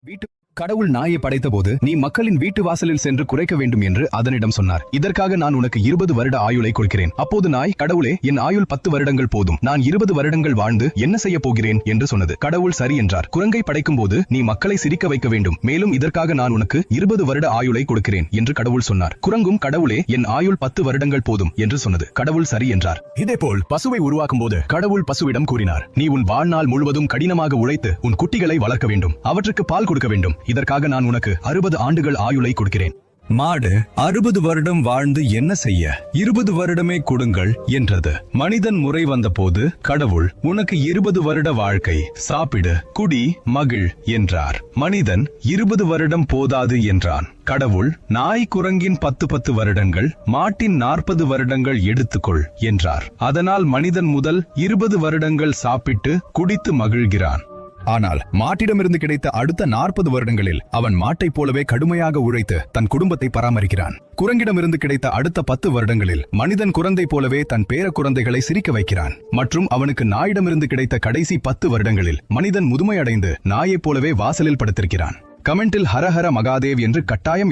வீட்டு கடவுள் நாயை படைத்தபோது நீ மக்களின் வீட்டு வாசலில் சென்று குறைக்க வேண்டும் என்று அதனிடம் சொன்னார். இதற்காக நான் உனக்கு 20 வருட ஆயுளை கொடுக்கிறேன். அப்போது நாய், கடவுளே, என் ஆயுள் 10 வருடங்கள் போதும், நான் 20 வருடங்கள் வாழ்ந்து என்ன செய்ய போகிறேன் என்று சொன்னது. கடவுள் சரி என்றார். குரங்கை படைக்கும் போது நீ மக்களை சிரிக்க வைக்க வேண்டும், மேலும் இதற்காக நான் உனக்கு 20 வருட ஆயுளை கொடுக்கிறேன் என்று கடவுள் சொன்னார். குரங்கும், கடவுளே, என் ஆயுள் 10 வருடங்கள் போதும் என்று சொன்னது. கடவுள் சரி என்றார். இதேபோல் பசுவை உருவாக்கும் போது கடவுள் பசுவிடம் கூறினார், நீ உன் வாழ்நாள் முழுவதும் கடினமாக உழைத்து உன் குட்டிகளை வளர்க்க வேண்டும், அவற்றுக்கு பால் கொடுக்க வேண்டும். இதற்காக நான் உனக்கு 60 ஆண்டுகள் ஆயுளை கொடுக்கிறேன். மாடு 60 வருடம் வாழ்ந்து என்ன செய்ய, 20 வருடமே கொடுங்கள் என்றது. மனிதன் முறை வந்தபோது கடவுள், உனக்கு 20 வருட வாழ்க்கை, சாப்பிடு, குடி, மகிழ் என்றார். மனிதன் 20 வருடம் போதாது என்றான். கடவுள், நாய் குரங்கின் 10 வருடங்கள், மாட்டின் 40 வருடங்கள் எடுத்துக்கொள் என்றார். அதனால் மனிதன் முதல் 20 வருடங்கள் சாப்பிட்டு குடித்து மகிழ்கிறான். ஆனால் மாட்டிடமிருந்து கிடைத்த அடுத்த 40 வருடங்களில் அவன் மாட்டைப் போலவே கடுமையாக உழைத்து தன் குடும்பத்தை பராமரிக்கிறான். குரங்கிடமிருந்து கிடைத்த அடுத்த 10 வருடங்களில் மனிதன் குழந்தை போலவே தன் பேர குழந்தைகளை சிரிக்க வைக்கிறான். மற்றும் அவனுக்கு நாயிடமிருந்து கிடைத்த கடைசி 10 வருடங்களில் மனிதன் முதுமையடைந்து நாயைப் போலவே வாசலில் படுத்திருக்கிறான். கமெண்டில் ஹரஹர மகாதேவ் என்று கட்டாயம்